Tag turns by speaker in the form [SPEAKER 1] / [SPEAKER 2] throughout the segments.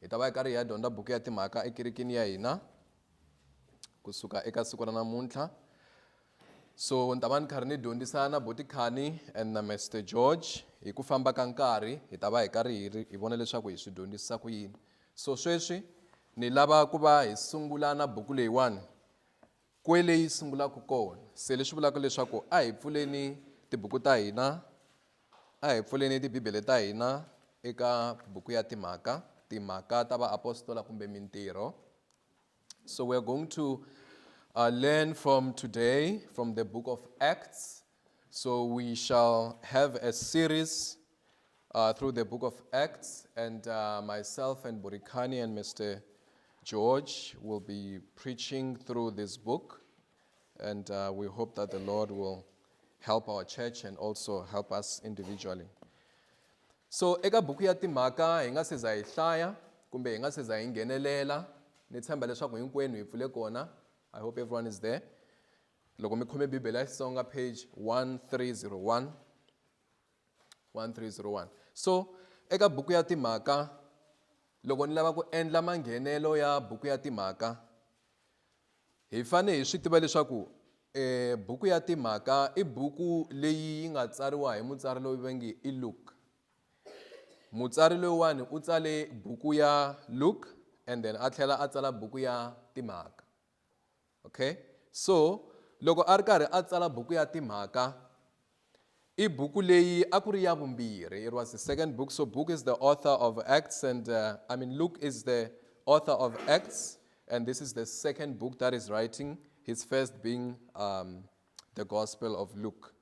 [SPEAKER 1] Hi ta va hi karhi hi ya dyondza buku ya timhaka ekerekeni ya hina kusuka eka siku ra namuntlha. So ni ta va ni karhi ni dyondzisa na Botikhani and na Mr George. Hi ku famba ka nkarhi hi ta va hi karhi hi vona leswaku hi swi dyondzisa ku yini. So sweswi ni lava ku va hi sungula na buku leyiwani kwele yi sungulaka kona. Se leswi vulaka leswaku a hi pfuleni tibuku ta hina, a hi pfuleni tibibele ta hina eka buku ya timhaka ta vaapostola kumbe mintirho. So we're going to learn from today from the book of Acts. So we shall have a series through the book of Acts, and myself and Botikhani and Mr. George will be preaching through this book, and we hope that the Lord will help our church and also help us individually. So eka buku ya timhaka hi nga se za hi hlaya kumbe hi nga se za hi nghenelela, ni tshemba leswaku hinkwenu hi pfule kona. I hope everyone is there. Loko mi khome Bibele ya Xitsonga page 1301. 1301. So eka buku ya timhaka, loko ni lava ku endla manghenelo ya buku ya timhaka, hi fane hi swi tiva leswaku buku ya timhaka i buku leyi nga tsariwa hi mutsari loyi va nge i Luke. Mutsari loyiwani u tsale buku ya Luke and then a tlhela a tsala buku ya timhaka. Okay? So loko a ri karhi a tsala buku ya timhaka, i buku leyi a ku ri ya vumbirhi. It was the second book. So Luke is the author of Acts, and Luke is the author of Acts, and this is the second book that is writing, his first being the Gospel of Luke.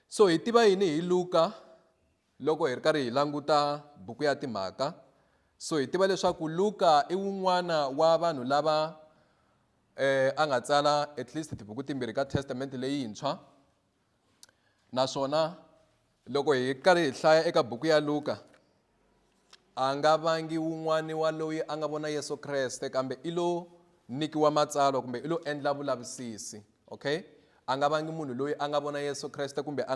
[SPEAKER 1] So hi tiva yini hi Luka loko hi ri karhi hi languta buku ya timhaka? So hi tiva leswaku Luka i wun'wana wa vanhu lava a nga tsala at least tibuku timbirhi ka Testament leyintshwa. Naswona loko hi karhi hi hlaya eka buku ya Luka, a nga vangi wun'wani wa loyi a nga vona Yesu Kreste, kambe i lo nikiwa matsalwa kumbe i lo endla vulavisisi. Okay? A nga vangi munhu loyi a nga vona Yesu Kreste kumbe a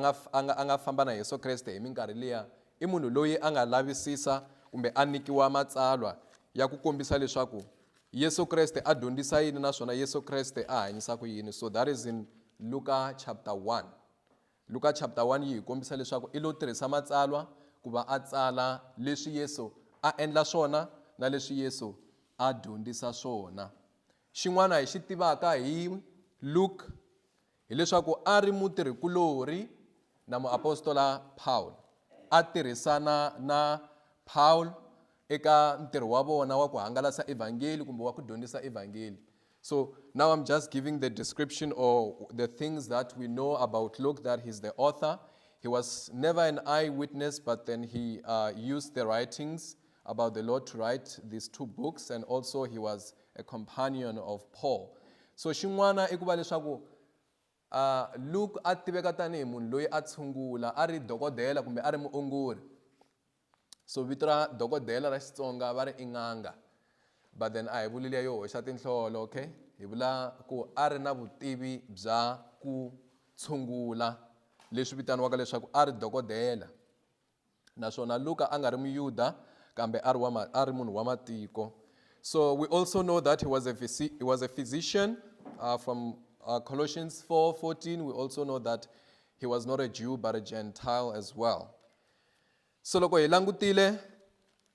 [SPEAKER 1] nga famba na Yesu Kreste hi minkarhi liya. I munhu loyi a nga lavisisa kumbe a nikiwa matsalwa ya ku kombisa leswaku Yesu Kreste a dyondzisa yini naswona Yesu Kreste a hanyisa ku yini. So that is in Luka chapter 1. Luka chapter 1 yi hi kombisa leswaku i lo tirhisa matsalwa ku va a tsala leswi Yesu a endla swona na leswi Yesu a dyondzisa swona. Xin'wana hi xi tivaka hi Luke hileswaku a ri mutirhikulori na muapostola Paul. A tirhisana na Paul eka ntirho wa vona wa ku hangalasa evangeli kumbe wa ku dyondzisa evangeli. So now I'm just giving the description or the things that we know about Luke, that he's the author. He was never an eyewitness, but then he used the writings about the Lord to write these two books, and also he was a companion of Paul. So xin'wana I ku va leswaku Luke a tiveka tanihi munhu loyi a tshungula, a ri dokodela kumbe a ri muongori. So vito ra dokodela ra Xitsonga va ri i n'anga, but then a hi vuli liya yo hoxa tinhlolo. Okay? Hi vula ku a ri na vutivi bya ku tshungula, leswi vitaniwaka leswaku a ri dokodela. Naswona Luka a nga ri muyuda kambe a ri munhu wa matiko. So we also know that he was a physician from Colossians 4:14. We also know that he was not a Jew but a Gentile as well. So loko hi langutile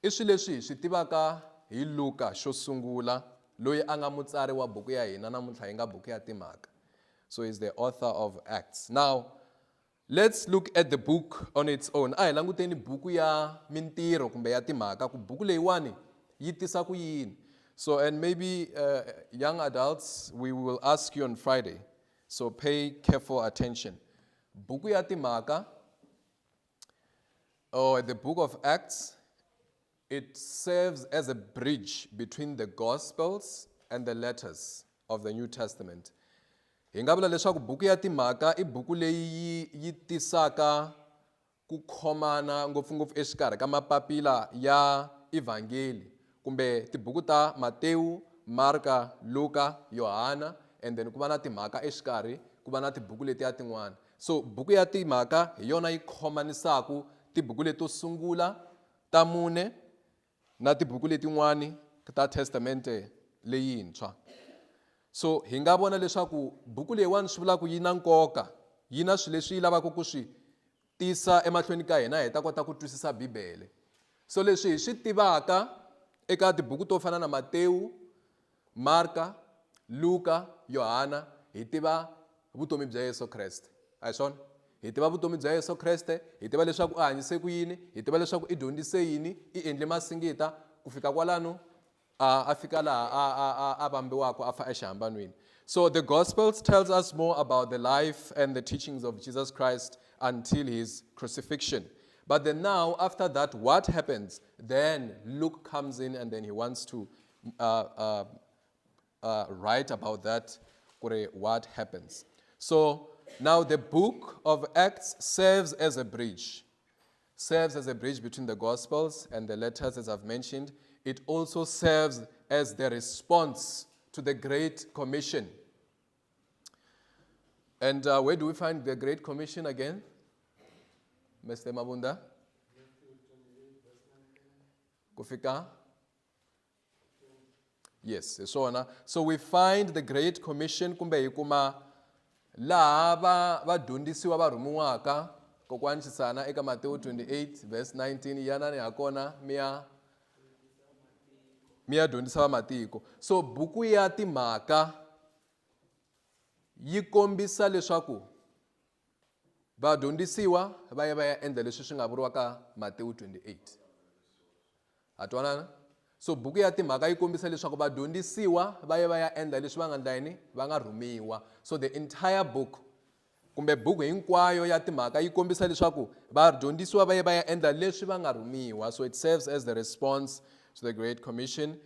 [SPEAKER 1] I swilo leswi hi swi tivaka hi Luka xo sungula, loyi a nga mutsari wa buku ya hina namuntlha hi nga buku ya timhaka. So he's the author of Acts. Now let's look at the book on its own. A hi languteni buku ya mintirho kumbe ya timhaka ku buku leyiwani yi tisa ku yini. So, and maybe young adults, we will ask you on Friday. So pay careful attention. Buku ya timhaka, or the book of Acts, it serves as a bridge between the Gospels and the letters of the New Testament. Hi nga vula leswaku buku ya timhaka I buku leyi yi tisaka ku khomana ngopfungopfu exikarhi ka mapapila ya evangeli kumbe tibuku ta Matewu, Marka, Luka, Yohana, and then ku va na timhaka exikarhi, ku va na tibuku letiya tin'wana. So buku ya timhaka hi yona yi khomanisaka tibuku leto sungula ta mune na tibuku letin'wani ta testamente leyintshwa. So hi nga vona leswaku buku leyiwani swi vula ku yi na nkoka, yi na swilo leswi yi lavaka ku swi tisa emahlweni ka hina hi ta kota ku twisisa Bibele. So leswi hi swi tivaka eka tibuku to fana na Matewu, Marka, Luka, Yohana, hi tiva vutomi bya Yesu Kreste. A hi swona? Hi tiva vutomi bya Yesu Kreste, hi tiva leswaku u hanyise ku yini, hi tiva leswaku i dyondzise yini, i endle masingita ku fika kwalano a fika laha a vambiwaka a fa exihambanweni. So the Gospels tells us more about the life and the teachings of Jesus Christ until his crucifixion. But then now, after that, what happens? Then Luke comes in and then he wants to write about that, what happens. So now the book of Acts serves as a bridge between the Gospels and the letters, as I've mentioned. It also serves as the response to the Great Commission. And where do we find the Great Commission again? Mr. Mabunda? Kufika? Yes, so we find the Great Commission kumbe hikuma laha vadyondzisiwa va rhumiwaka kokwani Chisana eka Matewu 28 verse 19 yanani hakona miya dyondzisa va matiko. So buku ya timhaka yi kombisa leswaku vadyondzisiwa va ya endla leswi swi nga vuriwaka Matewu 28. Atwanana? So buku ya timhaka yi kombisa leswaku vadyondzisiwa va ya endla leswi va nga endla yini, va nga rhumiwa. So the entire book kumbe buku hinkwayo ya timhaka yi kombisa leswaku vadyondzisiwa va ya endla leswi va nga rhumiwa. So it serves as the response to the Great Commission.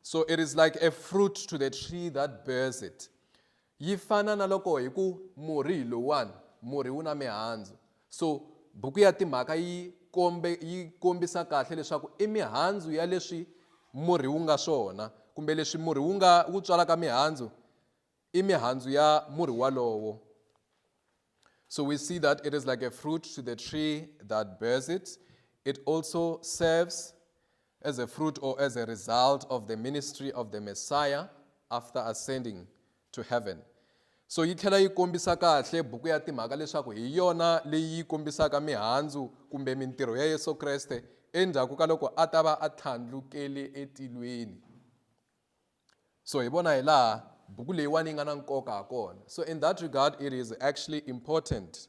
[SPEAKER 1] So it is like a fruit to the tree that bears it. Yi fana na loko hi ku murhi lowani, murhi wu na mihandzu. So buku ya timhaka yi kombisa kahle leswaku i mihandzu ya leswi murhi wu nga swona, kumbe leswi murhi wu tswalaka mihandzu i mihandzu ya murhi walowo. So we see that it is like a fruit to the tree that bears it. It also serves as a fruit or as a result of the ministry of the Messiah after ascending to heaven. So yi tlhela yi kombisa kahle buku ya timhaka leswaku hi yona leyi kombisaka mihandzu kumbe mintirho ya Yesu Kreste endzhaku ka loko a ta va a tlhandlukele etilweni. So hi vona hi laha buku leyiwani yi nga na nkoka ha kona. So in that regard, it is actually important.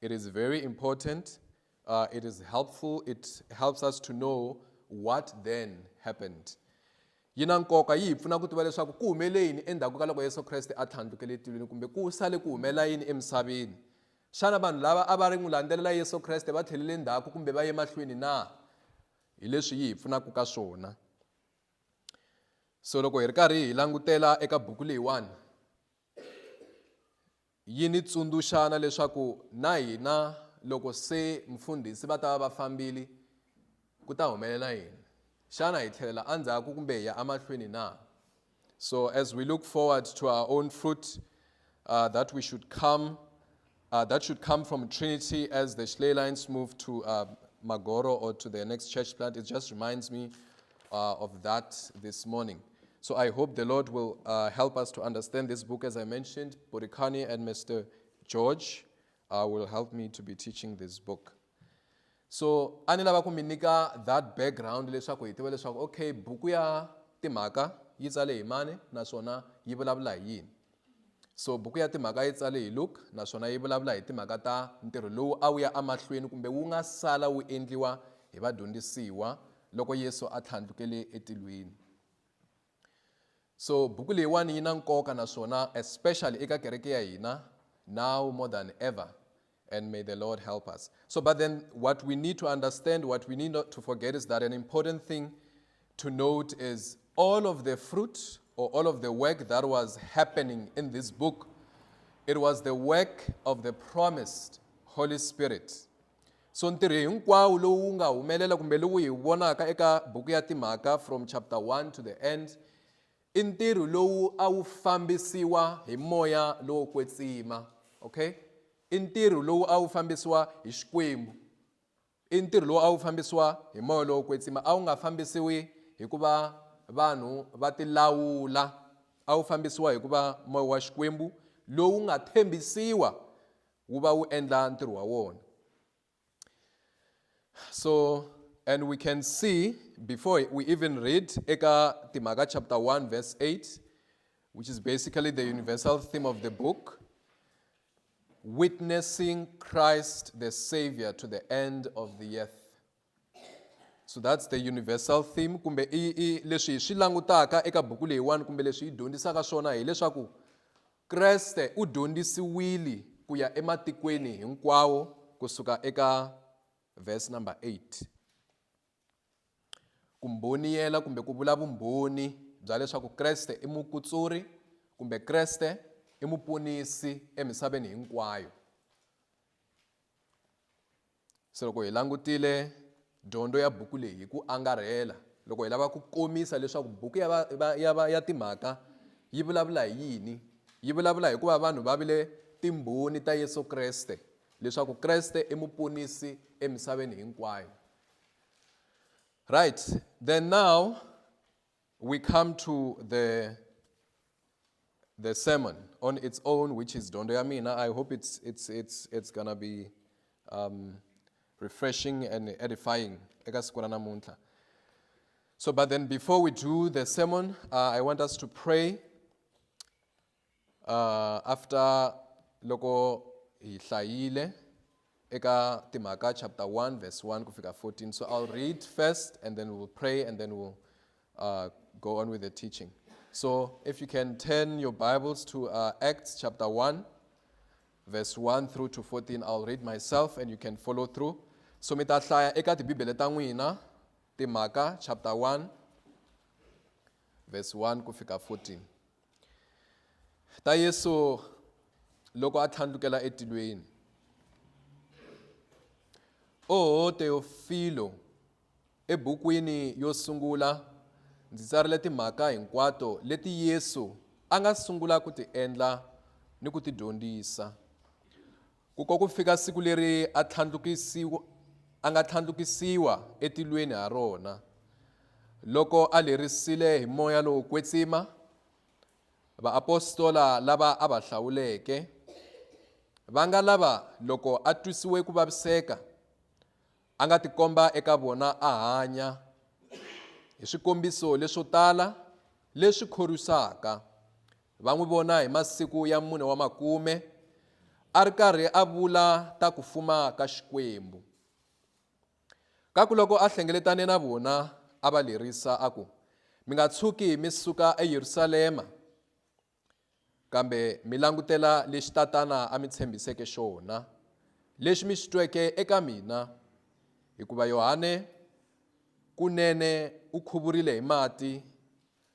[SPEAKER 1] It is very important. It is helpful. It helps us to know what then happened. Yi na nkoka, yi hi pfuna ku tiva leswaku ku humele yini endzhaku ka loko Yesu Kreste a tlhandlukele etilweni kumbe ku sale ku humela yini emisaveni. Xana vanhu lava a va ri n'wi landzelela Yesu Kreste va tlhelele ndzhaku kumbe va ye mahlweni na? Hi leswi yi hi pfunaka ka swona. So loko hi ri karhi hi langutela eka buku leyiwani, yi ni tsundzuxana leswaku na hina loko se mfundhisi va ta va fambile ku ta humelela yini. Xana hi tlhelela endzhaku kumbe hi ya emahlweni na? So as we look forward to our own fruit that should come from Trinity as the Schleierlines move to Magoro or to their next church plant, it just reminds me of that this morning. So I hope the Lord will help us to understand this book. As I mentioned, Borikani and Mr. George will help me to be teaching this book. So ani lava ku mi nyika that background leswaku hi tiva leswaku okay, buku ya timhaka yi tsale hi mani naswona yi vulavula hi yini. So buku ya timhaka yi tsale hi Luke naswona yi vulavula hi timhaka ta ntirho lowu a wu ya emahlweni kumbe wu nga sala wu endliwa hi vadyondzisiwa loko Yesu a tlhandlukele etilweni. So buku leyiwani yi na nkoka naswona especially eka kereke ya hina now more than ever, and may the Lord help us. So but then what we need to understand, what we need not to forget is that an important thing to note is all of the fruit or all of the work that was happening in this book, it was the work of the promised Holy Spirit. So ntirho hinkwawo lowu nga humelela kumbe lowu hi vonaka eka buku ya timhaka from chapter 1 to the end, i ntirho lowu a wu fambisiwa hi moya lowo kwetsima. Okay? I ntirho lowu a wu fambisiwa hi Xikwembu. I ntirho lowu a wu fambisiwa hi moya lowo kwetsima, a wu nga fambisiwi hikuva vanhu va ti lawula, a wu fambisiwa hikuva moya wa Xikwembu lowu nga tshembisiwa wu va wu endla ntirho wa wona. So, and we can see, before we even read eka Timhaka chapter 1 verse 8, which is basically the universal theme of the book, witnessing Christ the Savior to the end of the earth. So that's the universal theme. Kumbe leswi hi swi langutaka eka buku leyiwani kumbe leswi hi dyondzisaka swona hi leswaku Kreste u dyondzisiwile ku ya ematikweni hinkwawo kusuka eka verse number 8. Ku mboniyela kumbe ku vula vumbhoni bya leswaku Kreste i mukutsuri kumbe Kreste i muponisi emisaveni hinkwayo. So loko hi langutile dyondzo ya buku leyi hi ku angarhela, loko hi lava ku komisa leswaku buku ya timhaka yi vulavula hi yini, yi vulavula hikuva vanhu va vile timbhoni ta Yesu Kreste leswaku Kreste i muponisi emisaveni hinkwayo. Right, then now we come to the sermon on its own, which is Dondo ya Mina. I hope it's gonna be refreshing and edifying. So, but then before we do the sermon, I want us to pray. After loko hi hlayile eka Timhaka chapter 1 verse 1 kufika 14. So I'll read first and then we'll pray and then we'll go on with the teaching. So if you can turn your Bibles to Acts chapter 1 verse 1 through to 14, I'll read myself and you can follow through. So mi ta hlaya eka tibibele ta n'wina Timhaka chapter 1 verse 1 kufika 14. Ta Yesu loko a thlandlukela etilweni. Teofilo, ebukwini yo sungula ndzi tsarile timhaka hinkwato leti Yesu a nga sungula ku ti endla ni ku ti dyondzisa. Ku fika siku leri a nga thlandlukisiwa etilweni ha rona, loko a lerisile hi moya lowo kwetsima vaapostola lava a va hlawuleke, va nga lava loko a twisiwe ku vaviseka a nga tikomba eka vona a hanya hi swikombiso leswo tala leswi khorisaka. Va n'wi vona hi masiku ya mune wa makume a ri karhi a vula ta ku fuma ka Xikwembu. Kaku loko a hlengeletane na vona a va lerisa a ku, mi nga tshuki mi suka eYerusalema kambe mi langutela lexi tatana a mi tshembiseke xona, lexi mi xi tweke eka mina, hikuva Yohane kunene u khuvurile hi mati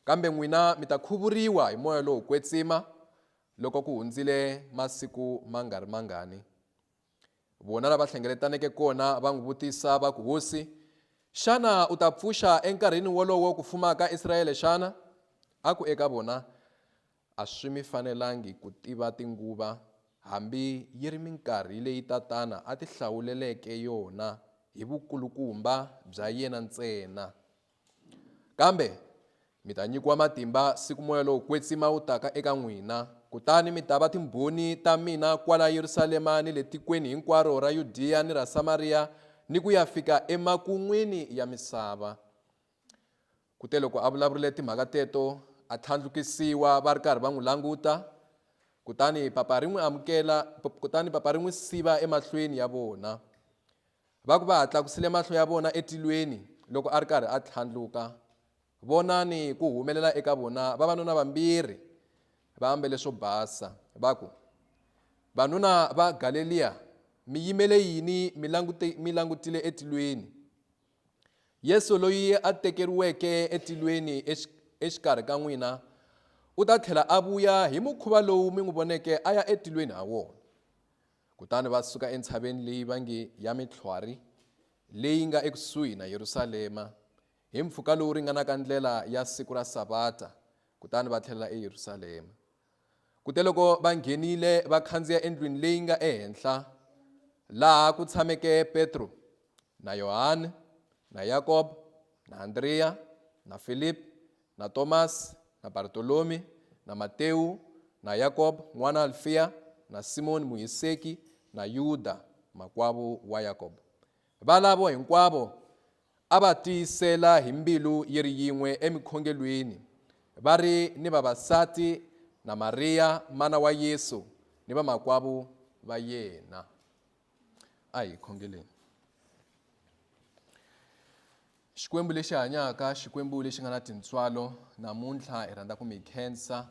[SPEAKER 1] kambe n'wina mi ta khuvuriwa hi moya lowo kwetsima loko ku hundzile masiku mangani. Vona lava hlengeletaneke kona va n'wi vutisa va ku, hosi, xana u ta pfuxa enkarhini wolowo ku fuma ka Israyele xana? A ku eka vona, a swi mi fanelangi ku tiva tinguva hambi yi ri minkarhi leyi tatana a ti hlawuleleke yona hi vukulukumba bya yena ntsena. Kambe mi ta nyikiwa matimba siku moya lowo kwetsima wu taka eka n'wina, kutani mi ta va timbhoni ta mina kwala Yerusalema ni le tikweni hinkwaro ra Yudeya ni ra Samariya ni ku ya fika emakun'wini ya misava. Kute loko a vulavurile timhaka teto a thlandlukisiwa va ri karhi va n'wi languta, kutani papa ri n'wi siva emahlweni ya vona. Va ku va ha tlakusile mahlo ya vona etilweni loko a ri karhi a thlandluka. Vonani ku humelela eka vona vavanuna vambirhi va ambele swo basa. Va ku, vanuna va Galileya, mi yimele yini mi langutile etilweni? Yesu loyi a tekeriweke etilweni exikarhi ka n'wina u ta tlhela a vuya hi mukhuva lowu mi n'wi voneke a ya etilweni ha wona. Kutani va suka entshaveni leyi va nge ya Mitlhwari, leyi nga ekusuhi na Yerusalema, hi mpfhuka lowu ringanaka ndlela ya siku ra Sabata, kutani va tlhelela eYerusalema. Kute loko va nghenile va khandziya endlwini leyi nga ehenhla, laha ku tshameke Petro na Yohane na Yakobo na Andriya na Philip, na Thomas, na Bartolome, na Mateu, na Jacob n'wana Alfea, na Simon Muyiseki, na Yuda makwavo wa Jacob. Valavo hinkwavo a va tiyisela hi mbilu yi ri yin'we emikhongelweni, va ri ni vavasati na Maria mana wa Yesu ni vamakwavo va yena. A hi khongeleni. Xikwembu lexi hanyaka, Xikwembu lexi nga na tintswalo, namuntlha hi rhandza ku mi khensa.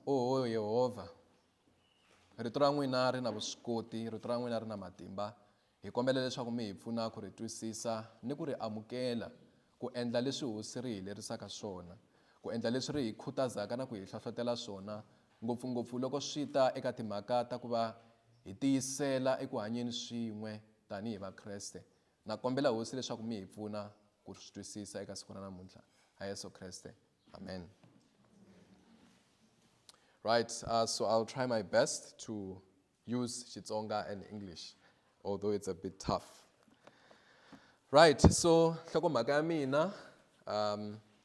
[SPEAKER 1] O Yehovha, rito ra n'wina ri na vuswikoti, rito ra n'wina ri na matimba. Hi kombela leswaku mi hi pfuna ku ri twisisa ni ku ri amukela, ku endla leswi hosi ri hi lerisaka swona, ku endla leswi ri hi khutazaka na ku hi hlohlotela swona, ngopfungopfu loko swi ta eka timhaka ta ku va hi tiyisela eku hanyeni swin'we tanihi vakreste. Na kombela hosi leswaku mi hi pfuna ku swi twisisa eka siku ra namuntlha. Ha Yesu Kreste. Amen. Right, so I'll try my best to use Xitsonga and English, although it's a bit tough. Right, so nhlokomhaka ya mina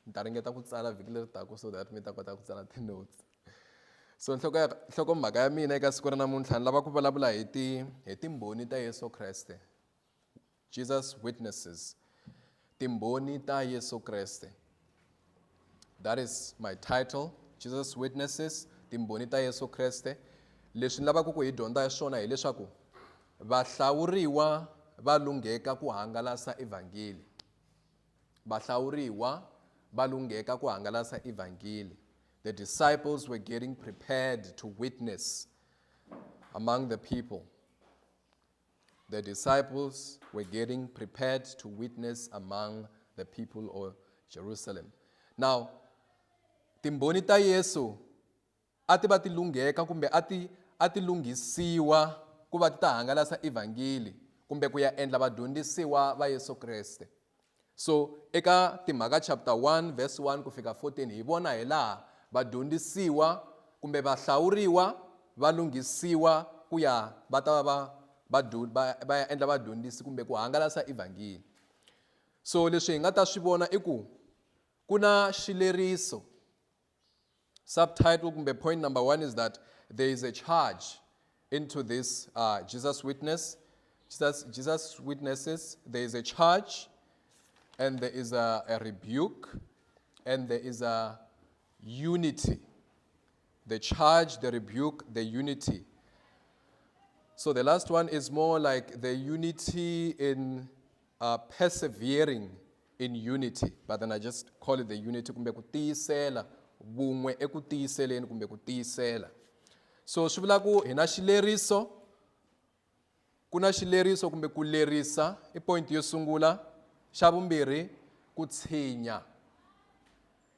[SPEAKER 1] ni ta ringeta ku tsala vhiki leri taka so that mi ta kota ku tsala ti-notes. So nhlokomhaka ya mina eka siku ra namuntlha ni lava ku vulavula hi timbhoni ta Yesu Kreste. Jesus witnesses. Timbhoni ta Yesu Kreste. That is my title. Jesus witnesses. Timbhoni ta Yesu Kreste. Leswi ni lavaka ku hi dyondza swona hi leswaku vahlawuriwa va lungheka ku hangalasa evangeli. Vahlawuriwa va lungheka ku hangalasa evangeli. The disciples were getting prepared to witness among the people. The disciples were getting prepared to witness among the people of Jerusalem. Now, timbhoni ta Yesu ati va ti lungheka kumbe ati lunghisiwa ku va ti ta hangalasa evangeli kumbe ku ya endla vadyondzisiwa va Yesu Kreste. So eka timhaka chapter 1 verse 1 ku fika 14 hi vona hi laha vadyondzisiwa kumbe vahlawuriwa va lunghisiwa ku ya va ta va ya endla vadyondzisi kumbe ku hangalasa evangeli. So leswi hi nga ta swi vona i ku ku na xileriso. Subtitle kumbe point number 1 is that there is a charge into this Jesus witness. Jesus witnesses. There is a charge, and there is a rebuke, and there is a unity. The charge, the rebuke, the unity. So the last one is more like the unity in persevering in unity. But then I just call it the unity. Kumbe ku tiyisela vun'we eku tiyiseleni kumbe ku tiyisela. So swi vula ku hi na xileriso. Ku na xileriso kumbe ku lerisa i point yo sungula. Xa vumbirhi ku tshinya.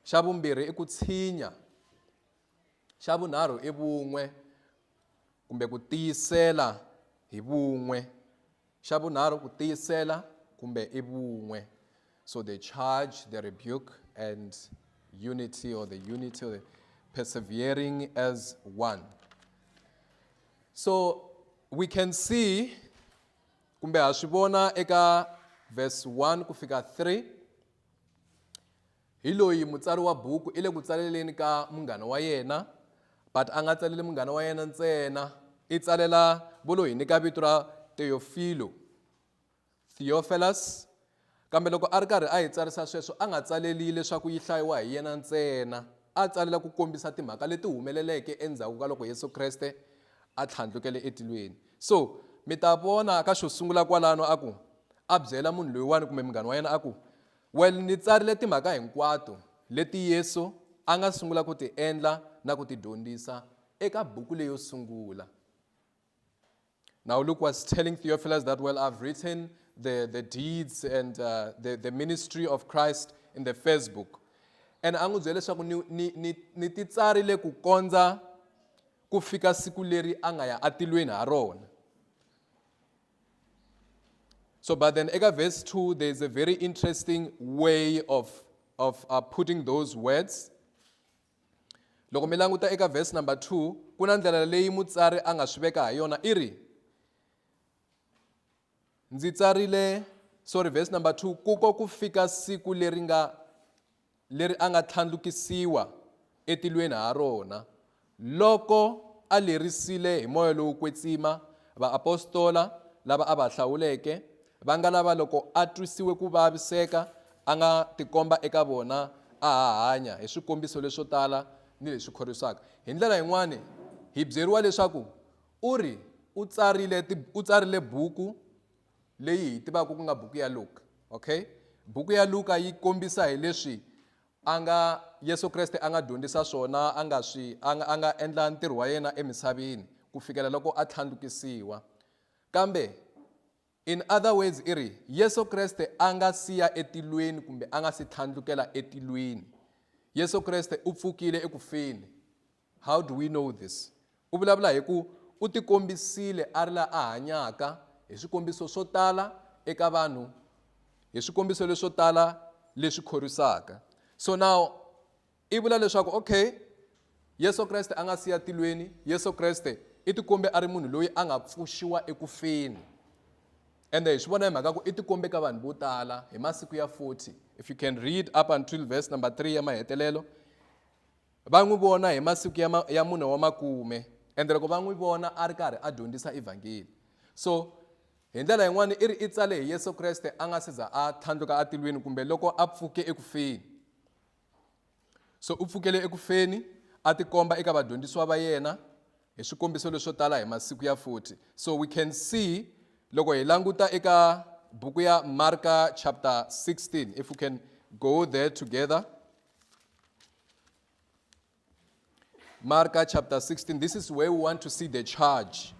[SPEAKER 1] Xa vumbirhi i ku tshinya. Xa vunharhu i vun'we kumbe ku tiyisela hi vun'we. Xa vunharhu ku tiyisela kumbe i vun'we. So the charge, the rebuke, and unity or the persevering as one. So we can see kumbe ha swi vona eka verse 1 ku fika 3. Hi loyi mutsari wa buku i le ku tsaleleni ka munghana wa yena, but a nga tsaleli munghana wa yena ntsena, i tsalela volo hi nyika vito ra Theophilus. Kambe loko a ri karhi a hi tsarisa sweswo a nga tsaleli leswaku yi hlayiwa hi yena ntsena, a tsalela ku kombisa timhaka leti humeleleke endzhaku ka loko Yesu Kreste a tlhandlukele etilweni. So mi ta vona ka xo sungula kwalano aku a byela munhu loyiwani kumbe munghana wa yena aku, well ni tsarile timhaka hinkwato leti Yesu a nga sungula ku ti endla na ku ti dyondzisa eka buku leyo sungula. Now Luke was telling Theophilus that, well, I've written the deeds and the ministry of Christ in the first book. And a n'wi byele leswaku ni ti tsarile ku kondza ku fika siku leri a nga ya atilweni ha rona. So but then eka verse 2 there is a very interesting way of putting those words. Loko mi languta eka verse number 2 ku na ndlela leyi mutsari a nga swi veka ha yona i ri, ndzi tsarile sorry, verse number 2, kuko ku fika siku leri a nga tlhandlukisiwa etilweni ha rona loko a lerisile hi moya lowo kwetsima vaapostola lava a va hlawuleke va nga lava loko a twisiwe ku vaviseka a nga tikomba eka vona a hanya hi swikombiso leswo tala ni leswi khorisaka. Hi ndlela yin'wani hi byeriwa leswaku u tsarile buku leyi hi tivaka ku nga buku ya Luka. Okay, buku ya Luka yi kombisa hi leswi Yesu Kreste a nga dyondzisa swona, a nga endla ntirho wa yena emisaveni ku fikela loko a tlhandlukisiwa. Kambe in other words Yesu Kreste a nga siya etilweni kumbe a nga si tlhandlukela etilweni. Yesu Kreste u pfukile ekufeni. How do we know this? U vulavula hi ku u tikombisile a ri la a hanyaka hi swikombiso swo tala eka vanhu, hi swikombiso leswo tala leswi khorisaka. So now i vula leswaku okay, Yesu Kreste a nga siya tilweni, Yesu Kreste i tikombe a ri munhu loyi a nga pfuxiwa ekufeni. Ende hi swi vona hi mhaka ku i tikombe ka vanhu vo tala hi masiku ya 40. If you can read up until verse number 3 ya mahetelelo, va n'wi vona hi masiku ya mune wa makume, ende loko va n'wi vona a ri karhi a dyondzisa evhangeli. So hi ndlela yin'wana i tsale hi Yesu Kreste a nga siza a tlhandluka atilweni kumbe loko a pfuke ekufeni. So u pfukele ekufeni a tikomba eka vadyondzisiwa va yena hi swikombiso leswo tala hi masiku ya 40. So we can see loko hi languta eka buku ya Marka chapter 16, if we can go there together. Marka chapter 16, this is where we want to see the charge.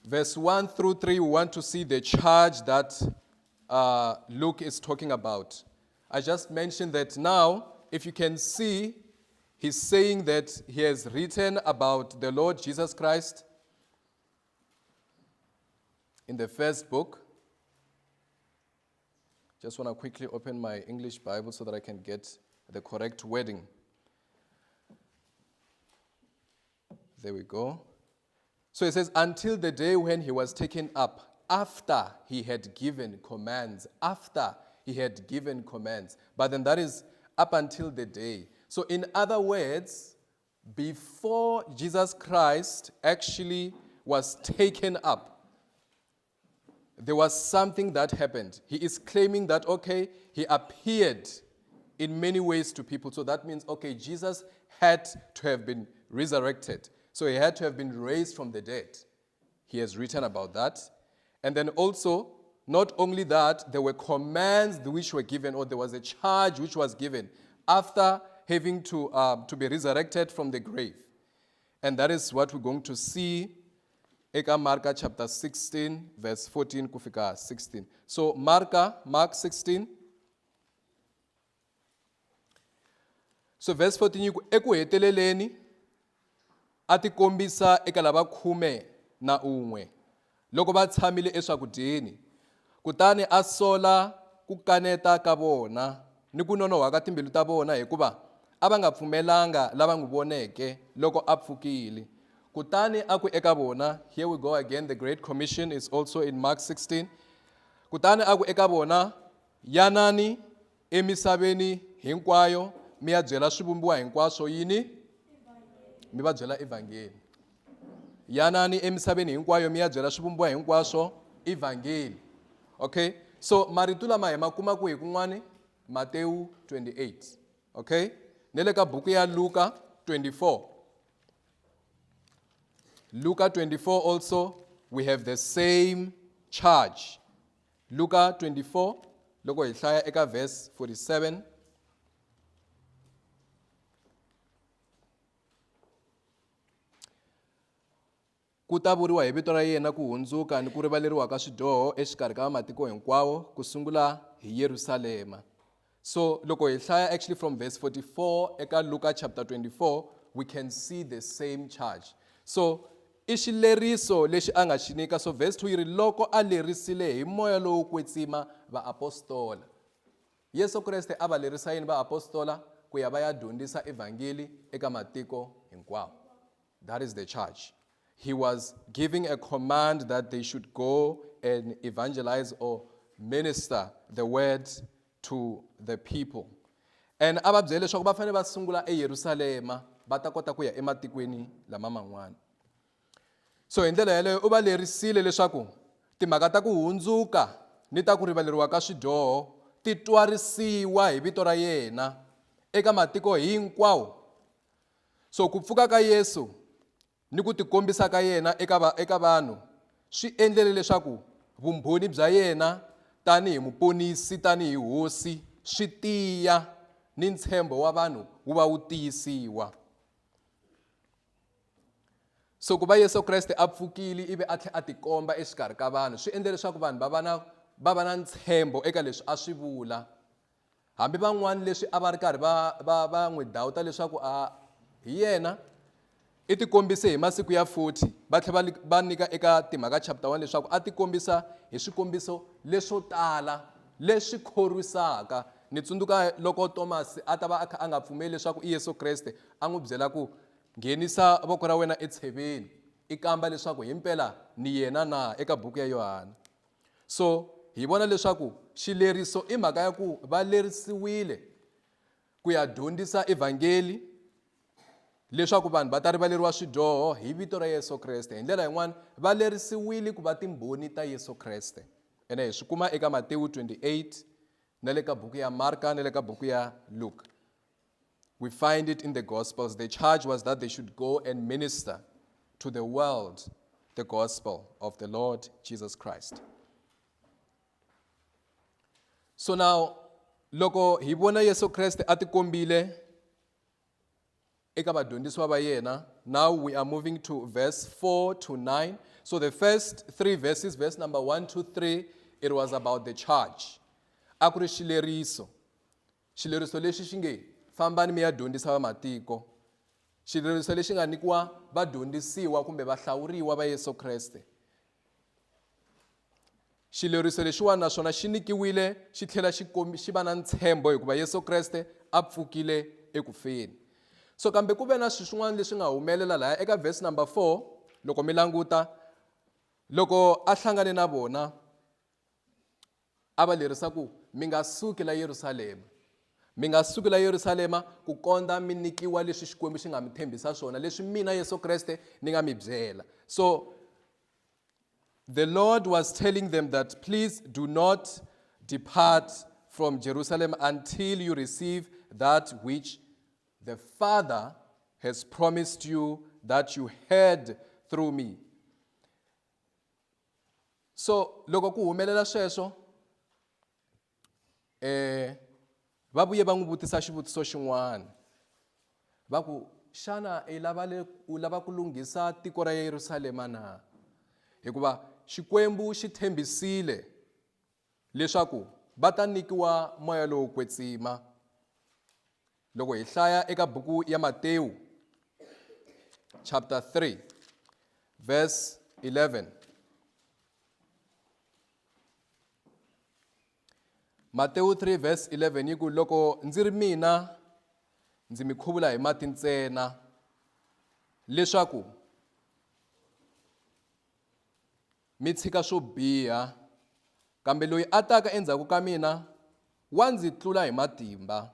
[SPEAKER 1] Verse 1 through 3, we want to see the charge that Luke is talking about. I just mentioned that now, if you can see, he's saying that he has written about the Lord Jesus Christ in the first book. Just want to quickly open my English Bible so that I can get the correct wording. There we go. So it says, until the day when he was taken up, after he had given commands. After he had given commands. But then that is up until the day. So in other words, before Jesus Christ actually was taken up, there was something that happened. He is claiming that, okay, he appeared in many ways to people. So that means, okay, Jesus had to have been resurrected. So he had to have been raised from the dead. He has written about that. And then also, not only that, there were commands which were given, or there was a charge which was given after having to be resurrected from the grave. And that is what we're going to see eka Marka chapter 16, verse 14 kufika 16. So Mark 16. So verse 14, eku heteleleni ati kombisa eka lava 11 loko va tshamile eswakudyeni, kutani a sola ku kaneta ka vona ni ku nonoha ka timbilu ta vona hikuva a va nga pfumelanga lava n'wi voneke loko a pfukile. Kutani a ku eka vona, here we go again, the Great Commission is also in Mark 16. Kutani a ku eka vona, yanani emisaveni hinkwayo mi ya byela swivumbiwa hinkwaswo yini? Mi va byela evangeli. Yanani emisaveni hinkwayo mi ya byela swivumbiwa hinkwaswo evangeli. Okay? So marito lama hi makuma ku hi kun'wani Matthew 28. Okay? Nele ka buku ya Luka 24. Luka 24 also, we have the same charge. Luka 24, loko hi hlaya eka verse 47. Ku ta vuriwa hi vito ra yena ku hundzuka ni ku rivaleriwa ka swidyoho exikarhi ka matiko hinkwawo ku sungula hi Yerusalema. So loko hi hlaya actually from verse 44 eka Luka chapter 24, we can see the same charge. So i xileriso lexi a nga xi nyika. So verse 2 yi ri loko a lerisile hi moya lowo kwetsima vaapostola. Yesu Kreste a va lerisa yini vaapostola ku ya va ya dyondzisa evangeli eka matiko hinkwawo. That is the charge. He was giving a command that they should go and evangelize or minister the word to the people. And a va byele leswaku va fanele va sungula eYerusalema va ta kota ku ya ematikweni lama man'wana. So hi ndlela yaleyo u va lerisile leswaku timhaka ta ku hundzuka ni ta ku rivaleriwa ka swidyoho ti twarisiwa hi vito ra yena eka matiko hinkwawo. So ku pfuka ka Yesu ni ku tikombisa ka yena eka vanhu swi endlele leswaku vumbhoni bya yena tanihi muponisi tanihi hosi swi tiya ni ntshembo wa vanhu wu va wu tiyisiwa. So ku va Yesu Kreste a pfukile ivi a tlhela a tikomba exikarhi ka vanhu swi endle leswaku vanhu va va na ntshembo eka leswi a swi vula. Hambi van'wana leswi a va ri karhi va n'wi dawuta leswaku hi yena i tikombise hi masiku ya 40 va tlhela va nyika eka timhaka chapter 1 leswaku a tikombisa hi swikombiso leswo tala leswi khorisaka. Ni tsundzuka loko Thomas a ta va a kha a nga pfumeli leswaku i Yesu Kreste a n'wi byela ku nghenisa voko ra wena etsheveni i kamba leswaku himpela ni yena na eka buku ya Yohana. So hi vona leswaku xileriso i mhaka ya ku va lerisiwile ku ya dyondzisa evangeli leswaku vanhu va ta rivaleriwa swidyoho hi vito ra Yesu Kreste. Hi ndlela yin'wana va lerisiwile ku va timbhoni ta Yesu Kreste. Ene hi swi kuma eka Matewu 28 na le ka buku ya Marka na le ka buku ya Luke. We find it in the Gospels. The charge was that they should go and minister to the world the gospel of the Lord Jesus Christ. So now, loko hi vona Yesu Kreste a tikombile eka vadyondzisiwa va yena, now we are moving to verse 4 to 9. So the first 3 verses, verse number 1 to 3, it was about the charge. A ku ri xileriso lexi xi nge fambani mi ya dyondzisa va matiko. Xileriso lexi nga nyikiwa vadyondzisiwa kumbe vahlawuriwa va Yesu Kreste. Xileriso lexiwani naswona xi nyikiwile xi tlhela xi va na ntshembo hikuva Yesu Kreste a pfukile ekufeni. So kambe ku ve na swin'wana leswi nga humelela laha eka verse number 4 loko mi languta loko a hlangane na vona a va lerisa ku mi nga suki la Yerusalema. Mi nga suki la Yerusalema ku kondza mi nikiwa leswi Xikwembu xi nga mi tshembisa swona leswi mina Yesu Kreste ni nga mi byela. So the Lord was telling them that please do not depart from Jerusalem until you receive that which the Father has promised you that you heard through me. So loko ku humelela sweswo va vuye va n'wi vutisa xivutiso xin'wana va ku xana u lava ku lunghisa tiko ra Yerusalema na? Hikuva Xikwembu xi tshembisile leswaku va ta nikiwa moya lowo kwetsima. Loko hi hlaya eka buku ya Matewu chapter 3 verse 11. Matewu 3 verse 11 yi ku loko ndzi ri mina ndzi mi khuvula hi mati ntsena leswaku mi tshika swo biha, kambe loyi a taka endzhaku ka mina wa ndzi tlula hi matimba.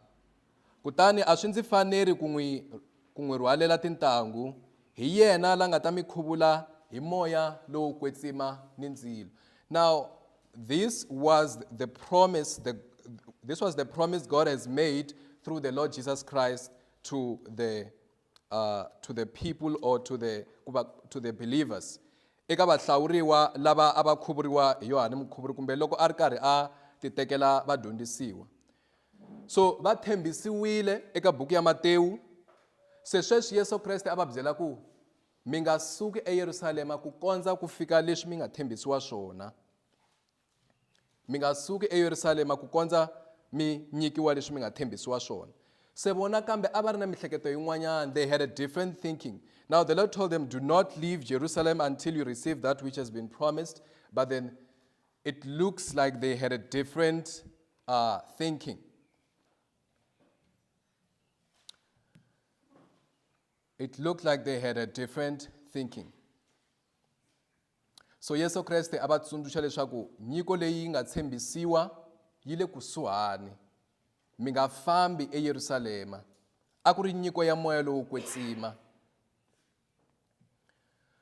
[SPEAKER 1] Kutani a swi ndzi faneri ku n'wi rhwalela tintangu, hi yena la nga ta mi khuvula hi moya lowo kwetsima ni ndzilo. Now this was the promise God has made through the Lord Jesus Christ to the people or to the believers. Eka vahlawuriwa lava a va khuvuriwa hi Yohana Mukhuvuri kumbe loko a ri karhi a ti tekela vadyondzisiwa. So va tshembisiwile eka buku ya Matewu. Se sweswi Yesu Kreste a va byela ku mi nga suki eYerusalema ku kondza ku fika leswi mi nga tshembisiwa swona. Mi nga suki eYerusalema ku kondza mi nyikiwa leswi mi nga tshembisiwa swona. Se vona kambe a va ri na mihleketo yin'wanyana. They had a different thinking. Now the Lord told them, do not leave Jerusalem until you receive that which has been promised. But then it looks like they had a different thinking. It looked like they had a different thinking. so Yesu Kreste a va tsundzuxa leswaku nyiko leyi nga tshembisiwa yi le kusuhani, mi nga fambi eYerusalema. A ku ri nyiko ya moya lowo kwetsima.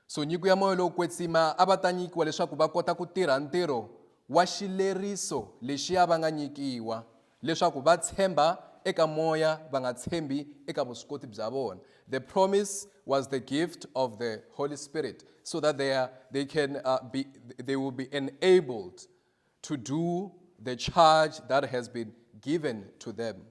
[SPEAKER 1] So nyiko ya moya lowo kwetsima a va ta nyikiwa leswaku va kota ku tirha ntirho wa xileriso lexiya va nga nyikiwa, leswaku va tshemba eka moya va nga tshembi eka vuswikoti bya vona. The promise was the gift of the Holy Spirit, so that they will be enabled to do the charge that has been given to them.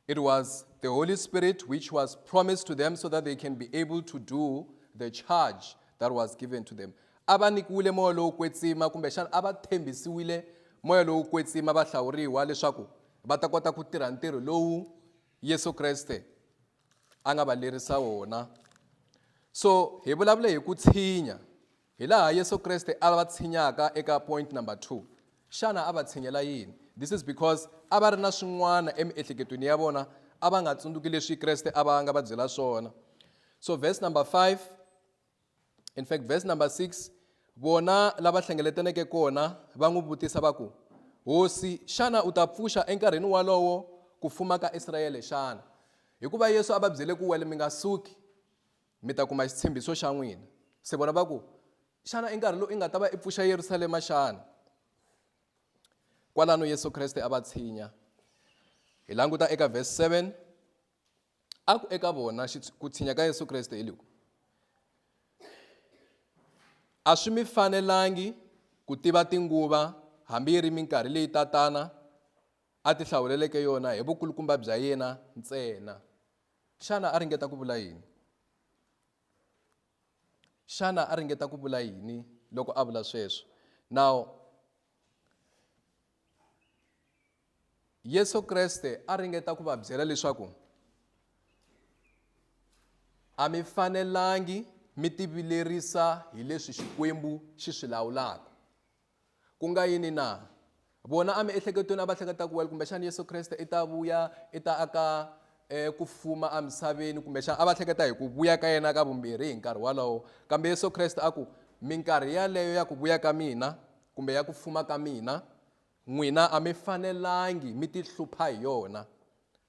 [SPEAKER 1] It was the Holy Spirit which was promised to them so that they can be able to do the charge that was given to them. Aba nikiwile moya lowo kwetsima kumbexana aba tshembisiwile moya lowo kwetsima va hlawuriwa leswaku va ta kota ku tirha ntirho lowu Yesu Kreste a nga va lerisa wona. So hi vulavule hi ku tshinya, hi laha Yesu Kreste a va tshinyaka eka point number 2. Xana a va tshinyela yini? This is because a va ri na swin'wana emiehleketweni ya vona a va nga tsundzuki leswi Kreste a va nga va byela swona. So verse number 5, in fact verse number 6, vona lava hlengeletaneke kona va n'wi vutisa va ku, hosi xana u ta pfuxa enkarhini walowo ku fuma ka Israyele xana? Hikuva Yesu a va byele ku wele mi nga suki mi ta kuma xitshembiso xa n'wina. Se vona va ku xana enkarhi lowu i nga ta va i pfuxa Yerusalema xana? Kwalano Yesu Kreste a va tshinya. Hi languta eka verse 7, a ku eka vona ku tshinya ka Yesu Kreste hi loku, a swi mi fanelangi ku tiva tinguva hambi yi ri minkarhi leyi tatana a ti hlawuleleke yona hi vukulukumba bya yena ntsena. Xana a ringeta ku vula yini? Xana a ringeta ku vula yini loko a vula sweswo? Now Yesu Kreste a ringeta ku va byela leswaku a mi fanelangi mi tivilerisa hi leswi Xikwembu xi swi lawulaka. Ku nga yini na? Vona a miehleketweni a va hleketa ku wena kumbexana Yesu Kreste i ta vuya i ta aka ku fuma emisaveni, kumbexana a va hleketa hi ku vuya ka yena ka vumbirhi hi nkarhi walowo. Kambe Yesu Kreste a ku minkarhi yaleyo ya ku vuya ka mina kumbe ya ku fuma ka mina, n'wina a mi fanelangi mi ti hlupha hi yona.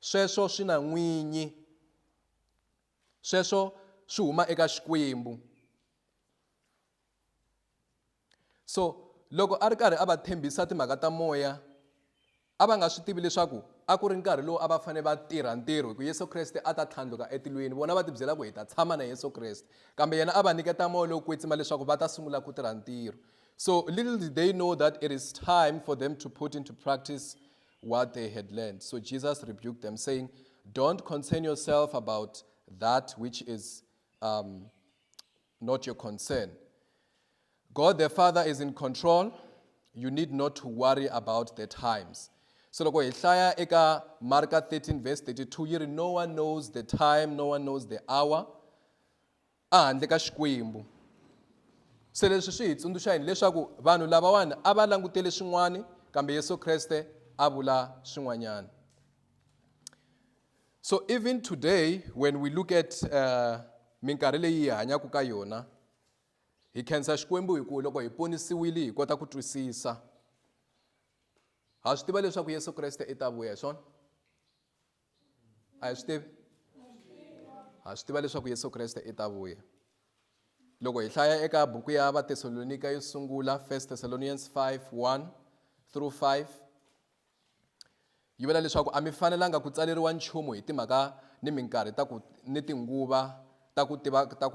[SPEAKER 1] Sweswo swi na n'winyi, sweswo swi huma eka Xikwembu. So loko a ri karhi a va tshembisa timhaka ta moya, a va nga swi tivi leswaku a ku ri nkarhi lowu a va fanele va tirha ntirho hi ku Yesu Kreste a ta tlhandluka etilweni. Vona va tibyela ku hi ta tshama na Yesu Kreste, kambe yena a va nyiketa moya lowu kwetsima leswaku va ta sungula ku tirha ntirho. So little did they know that it is time for them to put into practice what they had learned. So Jesus rebuked them, saying, "Don't concern yourself about that which is not your concern. God the Father is in control. You need not to worry about the times." So loko hi hlaya eka Marka 13 verse 32 yi ri, no one knows the time, no one knows the hour a handle ka Xikwembu. Se leswi swi hi tsundzuxa yini leswaku vanhu lavawani a va langutele swin'wana kambe Yesu Kreste a vula swin'wanyana. So even today when we look at minkarhi leyi hi hanyaka ka yona, hi khensa Xikwembu hi ku loko hi ponisiwile hi kota ku twisisa. Ha swi tiva leswaku Yesu Kreste i ta vuya hi swona? A hi swi tivi? Ha swi tiva leswaku Yesu Kreste i ta vuya. Loko hi hlaya eka buku ya Vathesalonika yo sungula, 1 Thessalonians 5:1-5, yi vula leswaku a mi fanelanga ku tsaleriwa nchumu hi timhaka ni minkarhi ni tinguva ta ku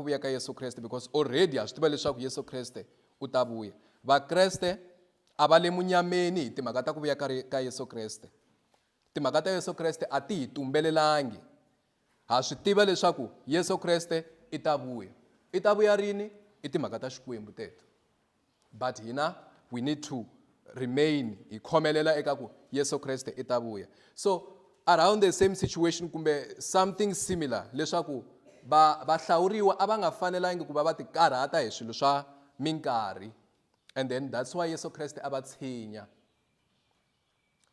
[SPEAKER 1] vuya ka Yesu Kreste, because already ha swi tiva leswaku Yesu Kreste u ta vuya. Vakreste a va le munyameni hi timhaka ta ku vuya ka Yesu Kreste. Timhaka ta Yesu Kreste a ti hi tumbelelangi. Ha swi tiva leswaku Yesu Kreste i ta vuya. I ta vuya rini? I timhaka ta Xikwembu teto. But hina we need to remain hi khomelela eka ku Yesu Kreste i ta vuya. So around the same situation kumbe something similar, leswaku vahlawuriwa a va nga fanelangi ku va va ti karhata hi swilo swa minkarhi. And then that's why Yesu Kreste a va tshinya.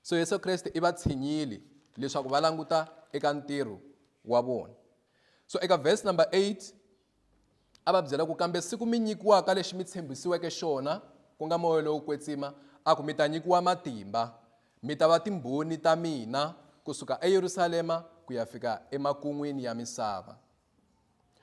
[SPEAKER 1] So Yesu Kreste i va tshinyile leswaku va languta eka ntirho wa vona. So eka verse number 8, a va byela ku kambe siku mi nyikiwaka lexi mi tshembisiweke xona ku nga moya lowo kwetsima a ku mi ta nyikiwa matimba mi ta va timbhoni ta mina kusuka eYerusalema ku ya fika emakun'wini ya misava.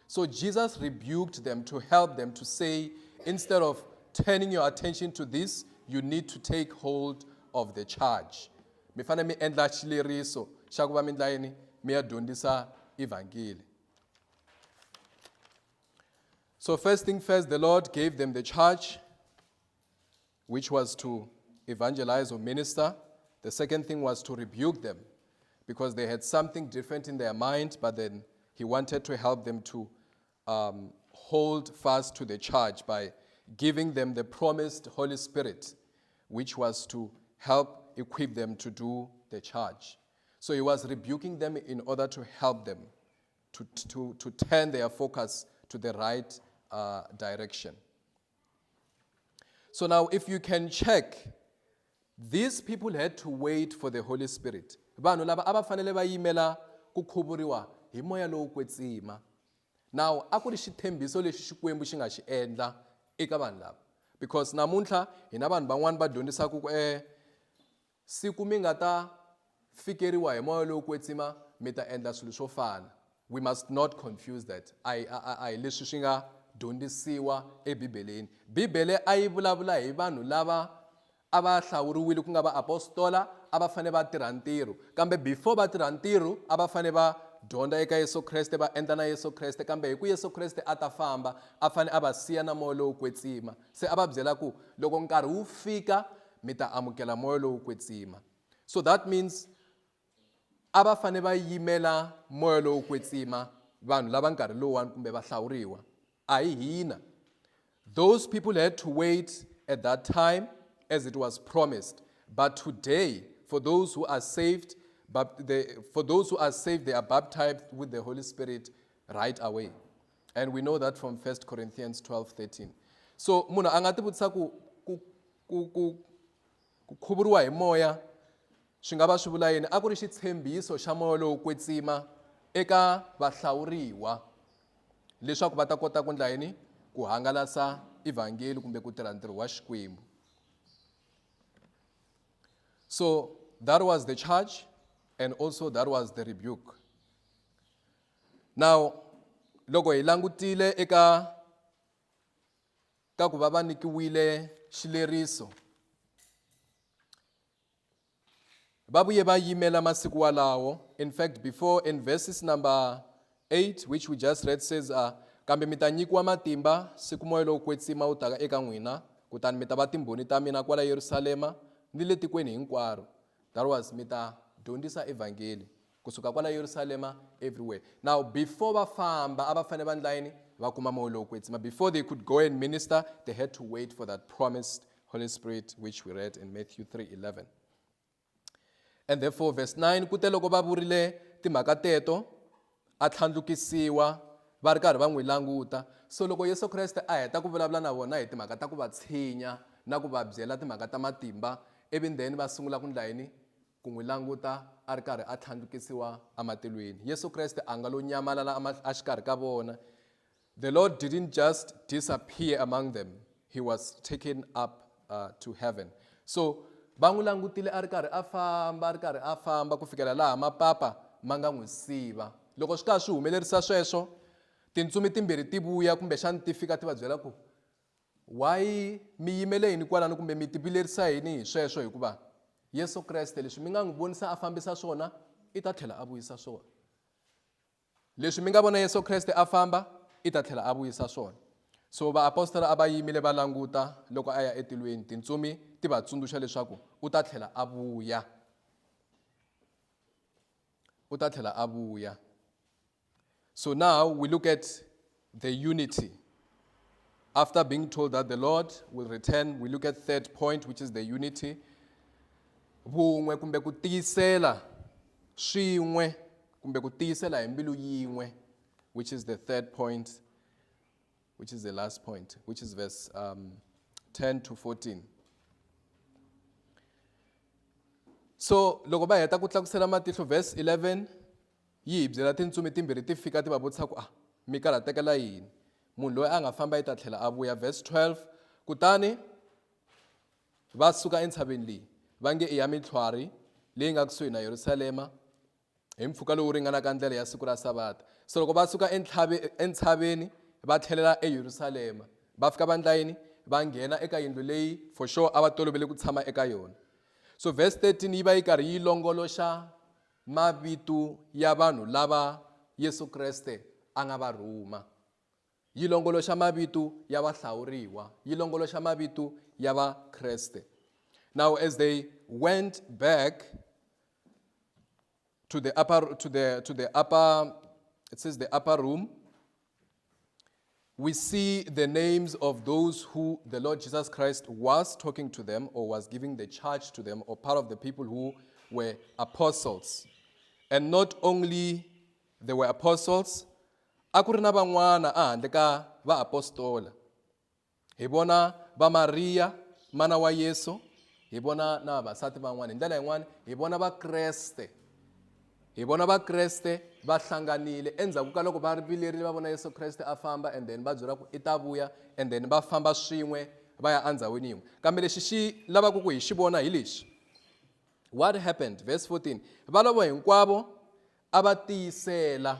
[SPEAKER 1] So Jesus rebuked them to help them to say, instead of turning your attention to this, you need to take hold of the charge. Mi fane mi endla xileriso xa ku va mi endla yini mi ya dyondzisa evangeli. So first thing first, the Lord gave them the charge, which was to evangelize or minister. The second thing was to rebuke them, because they had something different in their mind, but then he wanted to help them to hold fast to the charge by giving them the promised Holy Spirit, which was to help equip them to do the charge. So he was rebuking them in order to help them to turn their focus to the right direction. So now if you can check, these people had to wait for the Holy Spirit. Vanhu lava ava fanele va yimela ku khuvuriwa hi moya lowo kwetsima. Now a ku ri xithembiso lexi Xikwembu xi nga xi endla eka vanhu lava, because namuntlha hina vanhu van'wani va dyondzisaka ku siku mi nga ta fikeriwa hi moya lowo kwetsima mi ta endla swilo swo fana. We must not confuse that. Ai leswi swi nga dyondzisiwa eBibeleni. Bibele a yi vulavula hi vanhu lava a va hlawuriwile ku nga va apostola, a va fane va tirha ntirho, kambe before va tirha ntirho a va fane va dyondza eka Yesu Kreste, va endla na Yesu Kreste, kambe hi ku Yesu Kreste a ta famba a fane a va siya na moya lowo kwetsima. Se a va byela ku loko nkarhi wu fika mi ta amukela moya lowo kwetsima. So that means a va fane va yimela moya lowo kwetsima vanhu lava nkarhi lowuwani kumbe va hlawuriwa, a hi hina. Those people had to wait at that time as it was promised. But today, for those who are saved, they are baptized with the Holy Spirit right away. And we know that from 1 Corinthians 12:13. So munhu a nga ti vutisa ku khuvuriwa hi moya swi nga va swi vula yini. A ku ri xitshembiso xa moya lowo kwetsima eka vahlawuriwa leswaku va ta kota ku endla yini, ku hangalasa evangeli kumbe ku tirha ntirho wa Xikwembu. So that was the charge, and also that was the rebuke. Now, loko hi langutile eka ku va va nikiwile xileriso, va vuye va yimela masiku walawo. In fact, before in verses number 8, which we just read, says, kambe mi ta nyikiwa matimba siku moya lowo kwetsima wu taka eka n'wina, kutani mi ta va timbhoni ta mina kwala Yerusalema ni le tikweni hinkwaro. That was mi ta dyondzisa evangeli kusuka kwala Yerusalema everywhere. Now before va famba a va fane va endla yini, va kuma moya lowo kwetsima. Before they could go and minister, they had to wait for that promised Holy Spirit, which we read in Matthew 3:11. And therefore verse 9, kute loko va vurile timhaka teto a tlhandlukisiwa va ri karhi va n'wi languta. So loko Yesu Kreste a heta ku vulavula na vona hi timhaka ta ku va tshinya na ku va byela timhaka ta matimba, even then va sungula ku endla yini, ku n'wi languta a ri karhi a tlhandlukisiwa ematilweni. Yesu Kreste a nga lo nyamalala a xikarhi ka vona. The Lord didn't just disappear among them. He was taken up to heaven. So va n'wi langutile a ri karhi a famba ku fikela laha mapapa ma nga n'wi siva. Loko swi karhi swi humelerisa sweswo, tintsumi timbirhi ti vuya kumbexani ti fika ti va byela ku why mi yimele yini kwalano kumbe mi tibilerisa yini hi sweswo, hikuva Yesu Kreste leswi mi nga n'wi vonisa a fambisa swona i ta tlhela a vuyisa swona. Leswi mi nga vona Yesu Kreste a famba i ta tlhela a vuyisa swona. So vaapostola a va yimile va languta loko a ya etilweni, tintsumi ti va tsundzuxa leswaku u ta tlhela a vuya, u ta tlhela a vuya. So now we look at the unity. After being told that the Lord will return, we look at third point, which is the unity. Vun'we kumbe ku tiyisela swin'we kumbe ku tiyisela hi mbilu yin'we, which is the third point, which is the last point, which is verse 10 to 14. So loko va heta ku tlakusela matihlo, verse 11 yi hi byela tintsumi timbirhi ti fika ti va vutisa ku mi karhatekela yini. munhu loyi a nga famba i ta tlhela a vuya. Verse 12, kutani va suka entshaveni leyi va nge i ya mintlhwari leyi nga kusuhi na Yerusalema hi mpfhuka lowu ringanaka ndlela ya siku ra sabata. So loko va suka entshaveni va tlhelela eYerusalema, va fika va endla yini? Va nghena eka yindlu leyi for sure a va tolovele ku tshama eka yona. So verse 13 yi va yi karhi yi longoloxa mavito ya vanhu lava Yesu Kreste a nga va rhuma. Yi longoloxa mavito ya vahlawuriwa, yi longoloxa mavito ya va Kreste. Now as they went back to the upper, it says the upper room, we see the names of those who the Lord Jesus Christ was talking to them or was giving the charge to them, or part of the people who were apostles. And not only they were apostles, a ku ri na van'wana a handle ka va-apostola. Hi vona va Maria mana wa Yesu, hi vona na vavasati van'wana. Hi ndlela yin'wana hi vona vakreste. Hi vona vakreste va hlanganile endzhaku ka loko va vilerile va vona Yesu Kreste a famba, and then va byela ku i ta vuya, and then va famba swin'we va ya andzhawini yin'we. Kambe lexi xi lavaka ku hi xi vona hi lexi. What happened? Verse 14. Valavo hinkwavo a va tiyisela.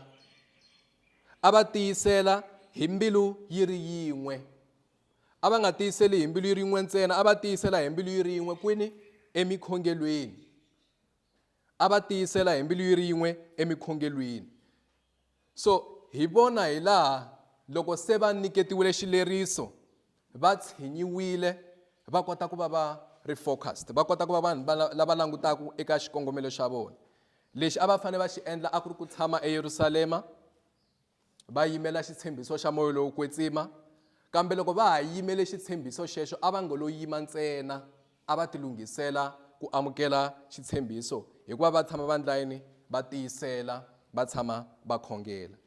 [SPEAKER 1] A va tiyisela hi mbilu yi ri yin'we. A va nga tiyiseli hi mbilu yi ri yin'we ntsena, a va tiyisela hi mbilu yi ri yin'we kwini? Emikhongelweni. A va tiyisela hi mbilu yi ri yin'we emikhongelweni. So hi vona hi laha loko se va nyiketiwile xileriso, va tshinyiwile, va kota ku va va ri focused, va kota ku va vanhu lava langutaka eka xikongomelo xa vona. Lexi a va fanele va xi endla a ku ri ku tshama eYerusalema, va yimela xitshembiso xa moya lowo kwetsima. Kambe loko va ha yimele xitshembiso xexo a va ngo lo yima ntsena, a va ti lunghisela ku amukela xitshembiso hikuva va tshama va ndla yini? Va tiyisela, va tshama va khongela.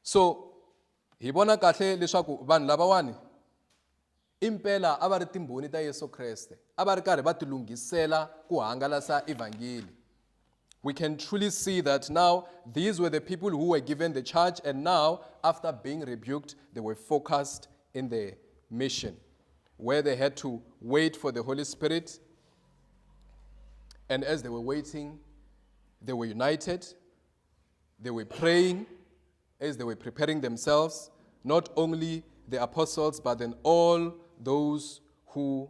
[SPEAKER 1] So hi vona kahle leswaku vanhu lavawani impela a va ri timbhoni ta Yesu Kreste, a va ri karhi va ti lunghisela ku hangalasa evangeli. We can truly see that now these were the people who were given the charge, and now after being rebuked they were focused in their mission, where they had to wait for the Holy Spirit. And as they were waiting, they were united, they were praying, as they were preparing themselves, not only the apostles, but then all those who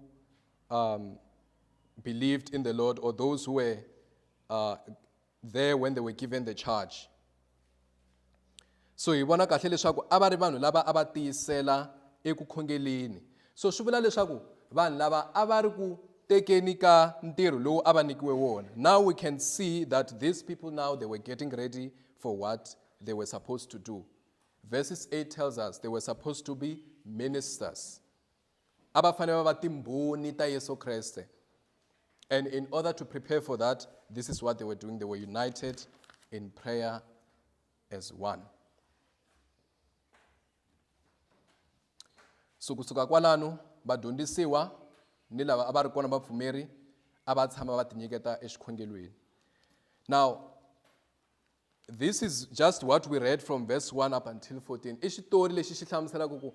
[SPEAKER 1] believed in the Lord, or those who were there when they were given the charge. So hi vona kahle leswaku a va ri vanhu lava a va tiyisela eku khongeleni. So swi vula leswaku vanhu lava a va ri ku tekeni ka ntirho lowu a va nyikiwe wona. Now we can see that these people now they were getting ready for what they were supposed to do. Verses 8 tells us they were supposed to be ministers. A va fanele va timbhoni ta Yesu Kreste. And in order to prepare for that, this is what they were doing. They were united in prayer as one. So kusuka kwalano vadyondzisiwa ni lava a va ri kona vapfumeri a va tshama va tinyiketa exikhongelweni. Now, this is just what we read from verse 1 up until 14. I xitori lexi xi hlamuselaka ku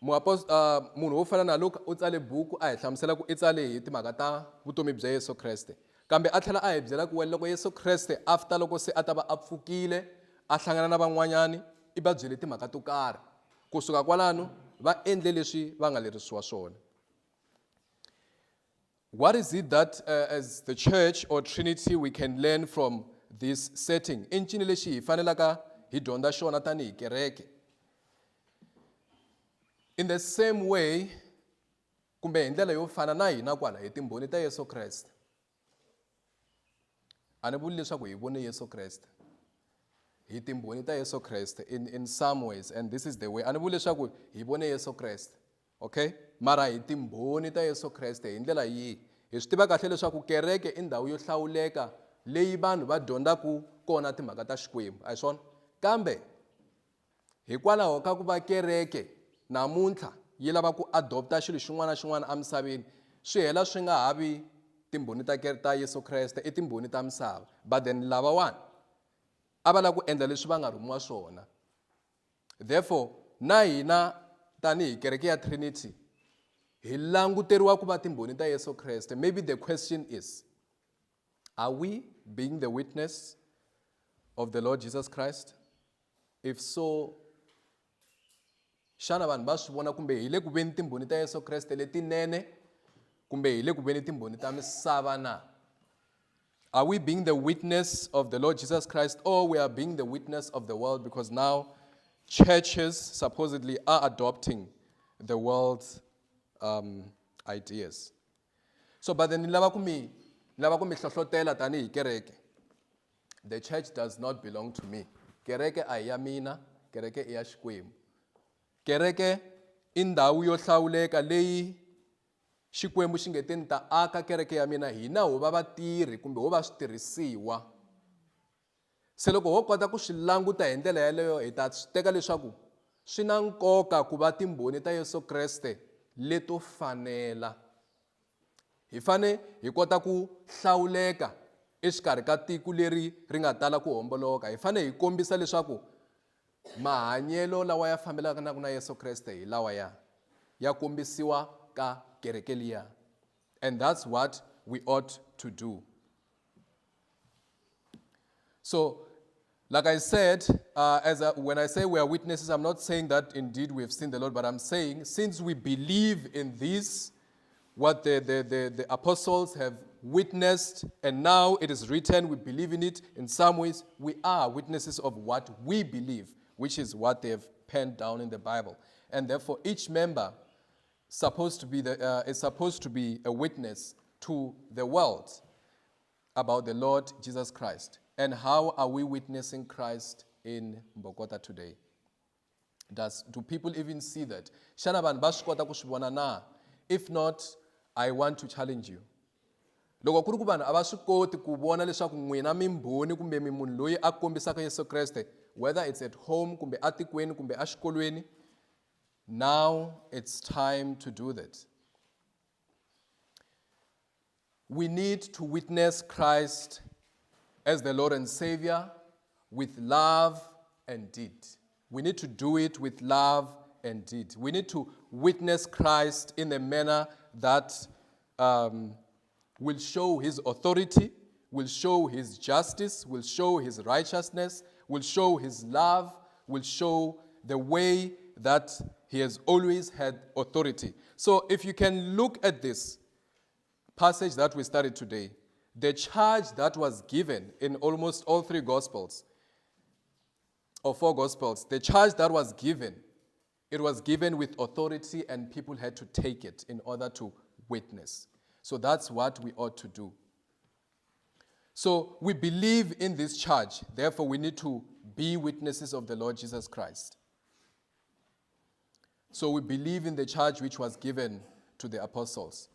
[SPEAKER 1] munhu wo fana na Luka u tsale buku a hi hlamusela ku i tsale hi timhaka ta vutomi bya Yesu Kreste. Kambe a tlhela a hi byela ku loko Yesu Kreste after loko se a ta va a pfukile a hlangana na van'wanyani i va byele timhaka to karhi. Kusuka kwalano va endle leswi va nga lerisiwa swona. What is it that as the church or Trinity we can learn from this setting? I ncini lexi hi fanelaka hi dyondza xona tanihi kereke? In the same way, kumbe hi ndlela yo fana na hina kwala hi timbhoni ta Yesu Kreste. A ni vuli leswaku hi vone Yesu Kreste. Hi timbhoni ta Yesu Kreste in some ways, and this is the way. A ni vuli leswaku hi vone Yesu Kreste. Okay? Mara hi timbhoni ta Yesu Kreste hi ndlela yihi? Hi swi tiva kahle leswaku kereke i ndhawu yo hlawuleka leyi vanhu va dyondzaka kona timhaka ta Xikwembu. A hi swona? Kambe hikwalaho ka ku va kereke namuntlha yi lava ku adopta xilo xin'wana na xin'wana emisaveni, swi hela swi nga ha vi timbhoni ta Yesu Kreste i timbhoni ta misava. But then lavawani a va lava ku endla leswi va nga rhumiwa swona. Therefore na hina tanihi kereke ya Trinity hi languteriwa ku va timbhoni ta Yesu Kreste. Maybe the question is, are we being the witness of the Lord Jesus Christ? If so, xana vanhu va swi vona kumbe hi le ku veni timbhoni ta Yesu Kreste letinene kumbe hi le ku veni timbhoni ta misava na? Are we being the witness of the Lord Jesus Christ, or we are being the witness of the world, because now churches supposedly are adopting the world's ideas? So but then ni lava ku mi hlohlotela tanihi kereke. The church does not belong to me. Kereke a hi ya mina, kereke i ya Xikwembu. Kereke i ndhawu yo hlawuleka leyi Xikwembu xi nge te ni ta aka kereke ya mina, hina ho va vatirhi kumbe ho va switirhisiwa. Se loko ho kota ku swi languta hi ndlela yaleyo, hi ta swi teka leswaku swi na nkoka ku va timbhoni ta Yesu Kreste leto fanela. Hi fane hi kota ku hlawuleka exikarhi ka tiko leri ri nga tala ku homboloka. Hi fane hi kombisa leswaku mahanyelo lawa ya fambelaka na Yesu Kreste hi lawa ya kombisiwa ka kereke liya. And that's what we ought to do. So, like I said, when I say we are witnesses, I'm not saying that indeed we have seen the Lord, but I'm saying since we believe in this, what the apostles have witnessed, and now it is written, we believe in it, in some ways we are witnesses of what we believe, which is what they have penned down in the Bible. And therefore each member is supposed to be a witness to the world about the Lord Jesus Christ. And how are we witnessing Christ in Mbokota today? Do people even see that? Shana vanhu va swi kota ku swi vona na? If not, I want to challenge you. Loko ku ri ku vanhu a va swi koti ku vona leswaku n'wina mimbhoni kumbe mi munhu loyi a kombisaka Yesu Kreste, whether it's at home kumbe atikweni kumbe axikolweni, now it's time to do that. We need to witness Christ as the Lord and Savior with love and deed. We need to do it with love and deed. We need to witness Christ in a manner that will show his authority, will show his justice, will show his righteousness, will show his love, will show the way that he has always had authority. So if you can look at this passage that we studied today, the charge that was given in almost all three Gospels, or four Gospels, the charge that was given, it was given with authority and people had to take it in order to witness. So that's what we ought to do. So we believe in this charge, therefore we need to be witnesses of the Lord Jesus Christ. So we believe in the charge which was given to the apostles.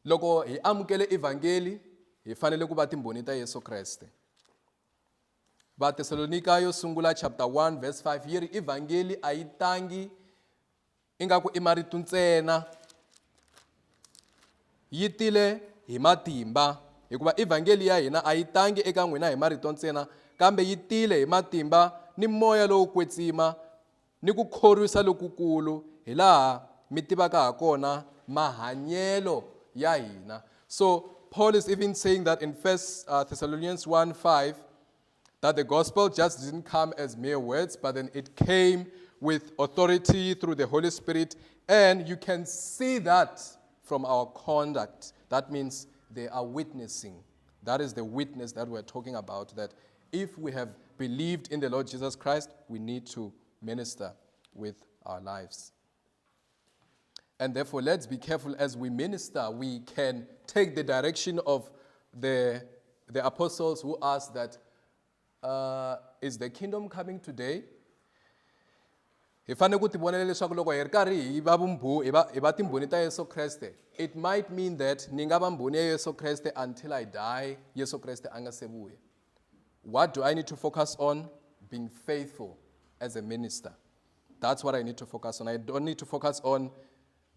[SPEAKER 1] Loko hi amukele evangeli, hi fanele ku va timbhoni ta Yesu Kreste. Va Thessalonika yo sungula chapter 1 verse 5 yiri evangeli a yi tangi ingaku I marito ntsena, yi tile hi matimba, hikuva evangeli ya hina a yi tangi eka n'wina hi marito ntsena, kambe yi tile hi matimba ni moya lowo kwetsima ni ku khorwisa lokukulu hi laha mi tivaka ha kona mahanyelo ya hina. So Paul is even saying that in 1 Thessalonians 1:5, that the gospel just didn't come as mere words, but then it came with authority through the Holy Spirit. And you can see that from our conduct. That means they are witnessing. That is the witness that we're talking about, that if we have believed in the Lord Jesus Christ, we need to minister with our lives. And therefore, let's be careful as we minister. We can take the direction of the apostles who asked that, is the kingdom coming today? It might mean that until I die, what do I need to focus on? Being faithful as a minister. That's what I need to focus on. I don't need to focus on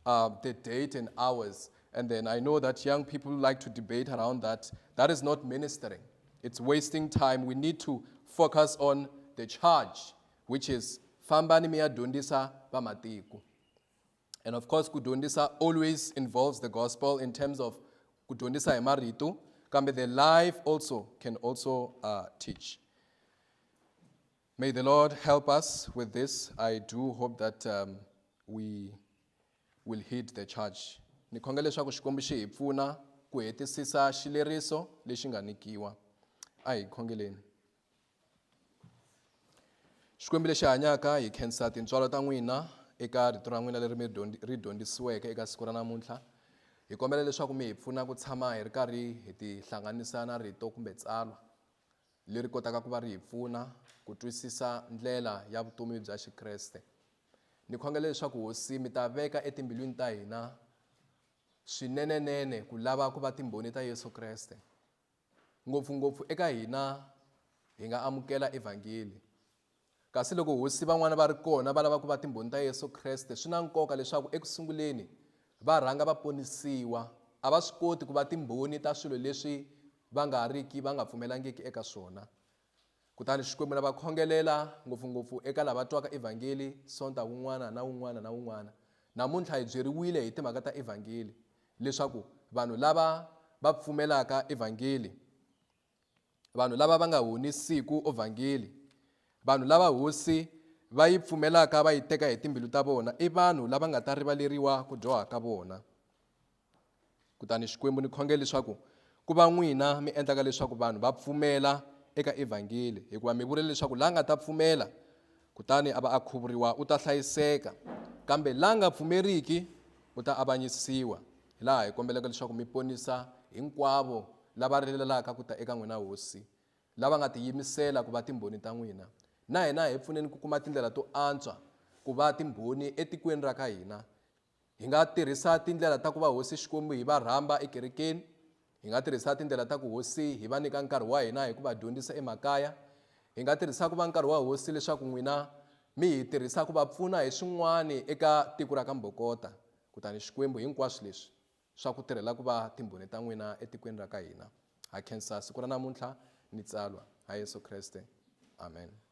[SPEAKER 1] the date and hours. And then I know that young people like to debate around that. That is not ministering. It's wasting time. We need to focus on the charge, which is fambani mi ya dyondzisa vamatiko. And of course, ku dyondzisa always involves the gospel in terms of ku dyondzisa hi marito, kambe the life also can also teach. May the Lord help us with this. I do hope that we will heed the charge. Ni khongela leswaku Xikwembu xi hi pfuna ku hetisisa xileriso lexi nga nikiwa. A hi khongeleni. Xikwembu lexi hanyaka hi khensa tintswalo ta n'wina eka rito ra n'wina leri ri dyondzisiweke eka siku ra namuntlha. Hi kombela leswaku mi hi pfuna ku tshama hi ri karhi hi ti hlanganisa na rito kumbe tsalwa leri kotaka ku va ri hi pfuna ku twisisa ndlela ya vutomi bya Xikreste. Ni khongela leswaku Hosi mi ta veka etimbilwini ta hina swinenenene ku lava ku va timbhoni ta Yesu Kreste. Ngopfungopfu eka hina hi nga amukela evangeli. Kasi loko Hosi van'wana va ri kona va lava ku va timbhoni ta Yesu Kreste, swi na nkoka leswaku ekusunguleni va rhanga va ponisiwa. A va swi koti ku va timbhoni ta swilo leswi va nga pfumelangiki eka swona. Kutani Xikwembu na va khongelela ngopfungopfu eka lava twaka evangeli sonta wun'wana na wun'wana na wun'wana. Namuntlha hi byeriwile hi timhaka ta evangeli leswaku vanhu lava va pfumelaka evangeli, vanhu lava va nga honisiku evangeli, vanhu lava Hosi va yi pfumelaka va yi teka hi timbilu ta vona, i vanhu lava nga ta rivaleriwa ku dyoha ka vona. Kutani Xikwembu ni khongela leswaku ku va n'wina mi endlaka leswaku vanhu va pfumela eka evangeli, hikuva mi vurile leswaku la nga ta pfumela kutani a va a khuvuriwa u ta hlayiseka, kambe la nga pfumeriki u ta avanyisiwa. Hi laha hi kombelaka leswaku mi ponisa hinkwavo lava rilelaka ku ta eka n'wina Hosi, lava nga tiyimisela ku va timbhoni ta n'wina. Na hina hi pfuneni ku kuma tindlela to antswa ku va timbhoni etikweni ra ka hina. Hi nga tirhisa tindlela ta ku va Hosi Xikwembu hi va rhamba ekerekeni. Hi nga tirhisa tindlela ta ku Hosi hi va nyika nkarhi wa hina hi ku va dyondzisa emakaya. Hi nga tirhisa ku va nkarhi wa Hosi leswaku n'wina mi hi tirhisa ku va pfuna hi swin'wana eka tiko ra ka Mbokota. Kutani Xikwembu hinkwaswo leswi swa ku tirhela ku va timbhoni ta n'wina etikweni ra ka hina. Ha khensa siku ra namuntlha ni tsalwa ha Yesu Kreste. Amen.